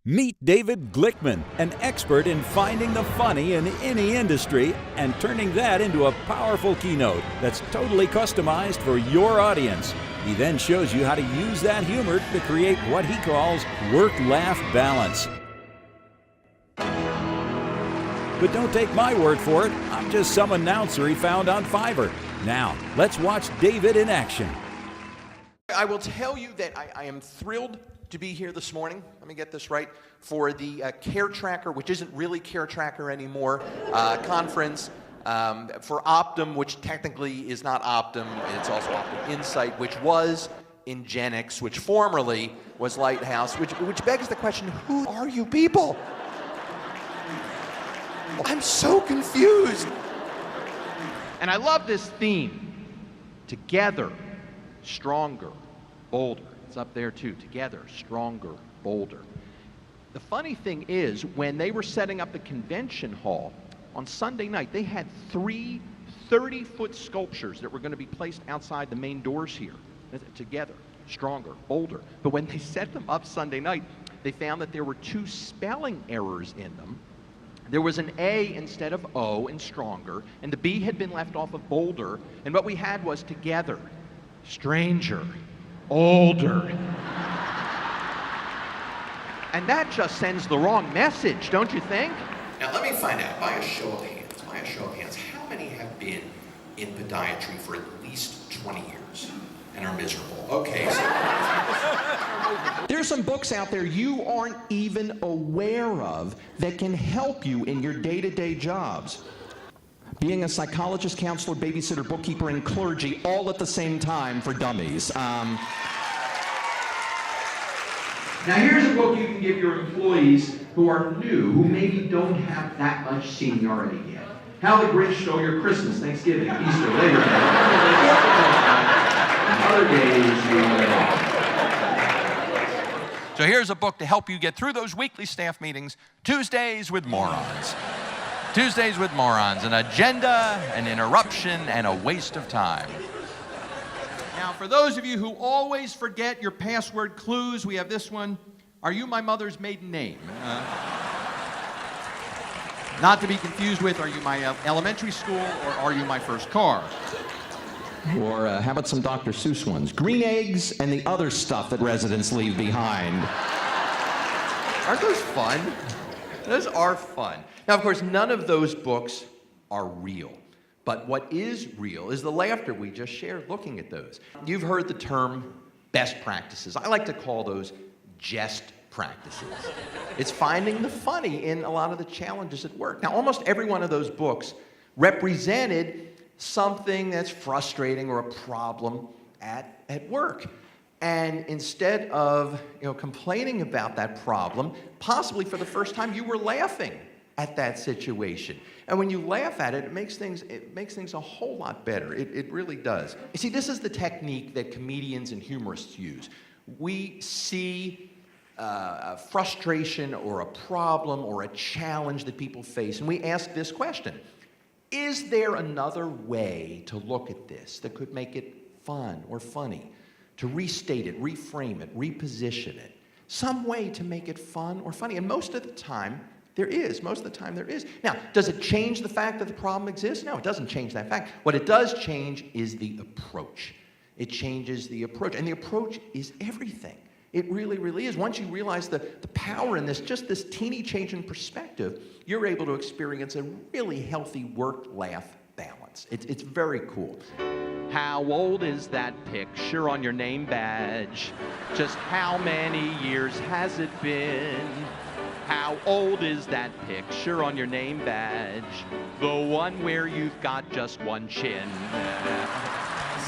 Meet David Glickman, an expert in finding the funny in any industry and turning that into a powerful keynote that's totally customized for your audience. He then shows you how to use that humor to create what he calls work-laugh balance. But don't take my word for it. I'm just some announcer he found on Fiverr. Now, let's watch David in action. I will tell you that I am thrilled to be here this morning, let me get this right, for the Care Tracker, which isn't really Care Tracker anymore, conference, for Optum, which technically is not Optum, it's also Optum Insight, which was Ingenix, which formerly was Lighthouse, which begs the question, who are you people? I'm so confused. And I love this theme, together, stronger, bolder. It's up there too, together, stronger, bolder. The funny thing is, when they were setting up the convention hall on Sunday night, they had 3 30-foot sculptures that were going to be placed outside the main doors here. Together, stronger, bolder. But when they set them up Sunday night, they found that there were 2 spelling errors in them. There was an A instead of O in stronger, and the B had been left off of bolder, and what we had was together, stranger, older. And that just sends the wrong message, don't you think? Now let me find out, by a show of hands, how many have been in podiatry for at least 20 years and are miserable? Okay, so there's some books out there you aren't even aware of that can help you in your day-to-day jobs. Being a psychologist, counselor, babysitter, bookkeeper, and clergy all at the same time for dummies. Now here's a book you can give your employees who are new, who maybe don't have that much seniority yet. How the Grinch Stole Your Christmas, Thanksgiving, Easter, Labor Day, and other days you live off. So here's a book to help you get through those weekly staff meetings, Tuesdays with Morons. Tuesdays with Morons, an agenda, an interruption, and a waste of time. Now, for those of you who always forget your password clues, we have this one. Are you my mother's maiden name? Not to be confused with, are you my elementary school, or are you my first car? Or how about some Dr. Seuss ones? Green eggs and the other stuff that residents leave behind. Aren't those fun? Those are fun. Now, of course, none of those books are real. But what is real is the laughter we just shared looking at those. You've heard the term best practices. I like to call those jest practices. It's finding the funny in a lot of the challenges at work. Now, almost every one of those books represented something that's frustrating or a problem at work. And instead of complaining about that problem, possibly for the first time you were laughing at that situation. And when you laugh at it, it makes things a whole lot better. It really does. You see, this is the technique that comedians and humorists use. We see a frustration or a problem or a challenge that people face, and we ask this question: is there another way to look at this that could make it fun or funny? To restate it, reframe it, reposition it. Some way to make it fun or funny. And most of the time, there is. Most of the time, there is. Now, does it change the fact that the problem exists? No, it doesn't change that fact. What it does change is the approach. It changes the approach. And the approach is everything. It really, really is. Once you realize the power in this, just this teeny change in perspective, you're able to experience a really healthy work-laugh balance. It's very cool. How old is that picture on your name badge? Just how many years has it been? How old is that picture on your name badge? The one where you've got just one chin.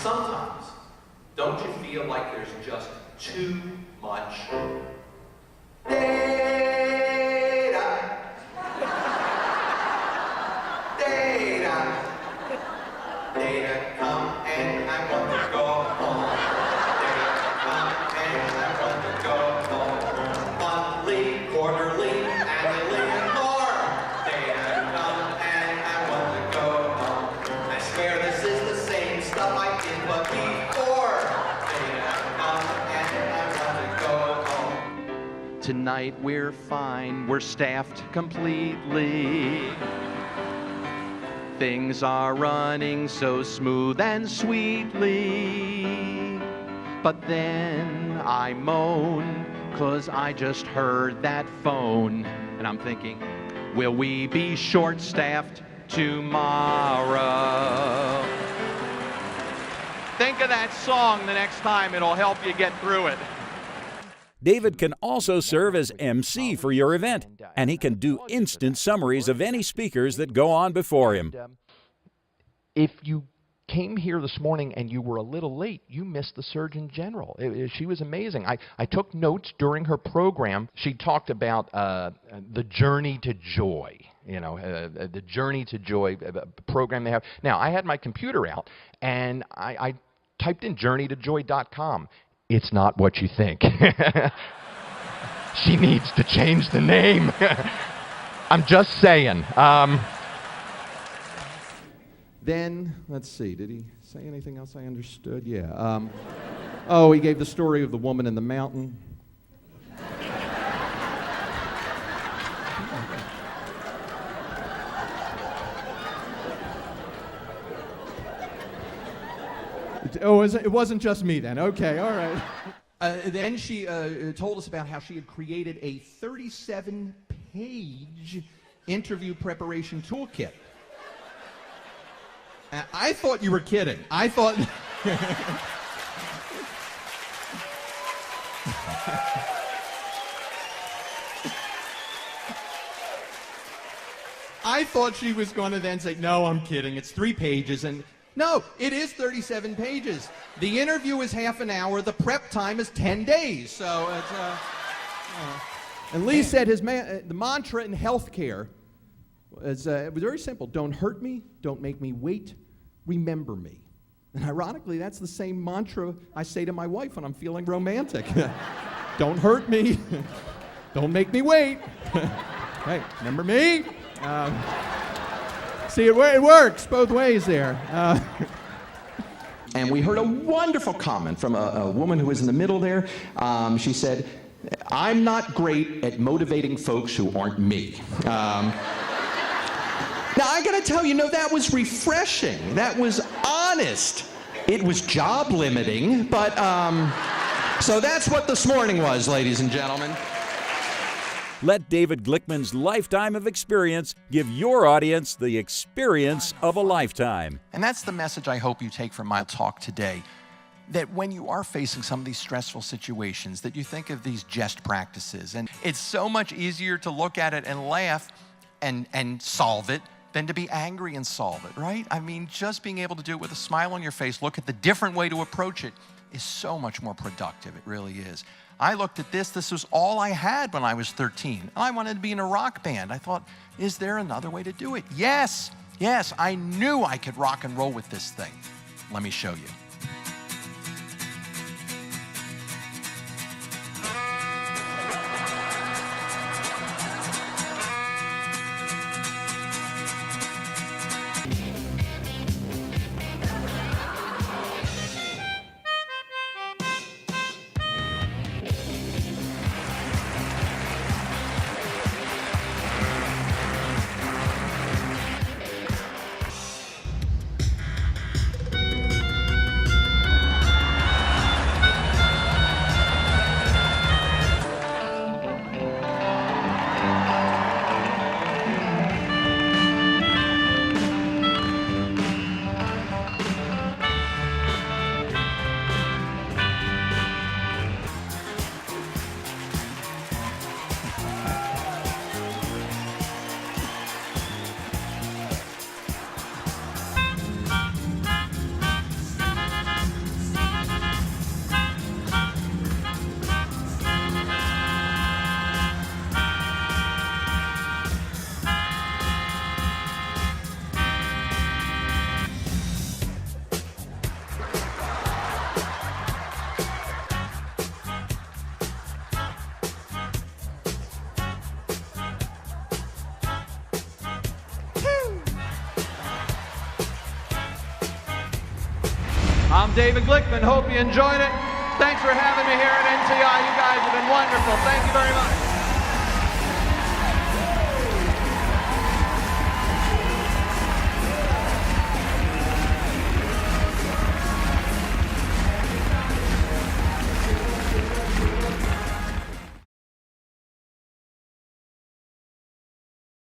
Sometimes, don't you feel like there's just too much data? Data. Data come and I want to go home. Data come and I want to go home. Monthly, quarterly, annually, and more. Data come and I want to go home. I swear this is the same stuff I did but before. Data come and I want to go home. Tonight right, we're fine, we're staffed completely. Things are running so smooth and sweetly. But then I moan, 'cause I just heard that phone. And I'm thinking, will we be short-staffed tomorrow? Think of that song the next time. It'll help you get through it. David can also serve as MC for your event, and he can do instant summaries of any speakers that go on before him. If you came here this morning and you were a little late, you missed the Surgeon General. She was amazing. I took notes during her program. She talked about the Journey to Joy, the Journey to Joy program they have. Now, I had my computer out, and I typed in journeytojoy.com. It's not what you think. She needs to change the name. I'm just saying. Then, let's see, did he say anything else I understood? Yeah. Oh, he gave the story of the woman in the mountain. Oh, it wasn't just me then. Okay, all right. Then she told us about how she had created a 37-page interview preparation toolkit. I thought you were kidding. I thought... I thought she was going to then say, no, I'm kidding. It's 3 pages. And no, it is 37 pages. The interview is half an hour. The prep time is 10 days. So it's... And Lee said the mantra in healthcare it was very simple. Don't hurt me, don't make me wait, remember me. And ironically, that's the same mantra I say to my wife when I'm feeling romantic. Don't hurt me, don't make me wait. Hey, remember me? See, it works both ways there. And we heard a wonderful comment from a woman who was in the middle there. She said, I'm not great at motivating folks who aren't me. Now, I gotta tell you, that was refreshing. That was honest. It was job limiting, but, so that's what this morning was, ladies and gentlemen. Let David Glickman's lifetime of experience give your audience the experience of a lifetime. And that's the message I hope you take from my talk today. That when you are facing some of these stressful situations, that you think of these jest practices. And it's so much easier to look at it and laugh and solve it than to be angry and solve it, right? I mean, just being able to do it with a smile on your face, look at the different way to approach it, is so much more productive. It really is. I looked at this was all I had when I was 13. And I wanted to be in a rock band. I thought, is there another way to do it? Yes, I knew I could rock and roll with this thing. Let me show you. I'm David Glickman. Hope you enjoyed it. Thanks for having me here at NTI. You guys have been wonderful. Thank you very much.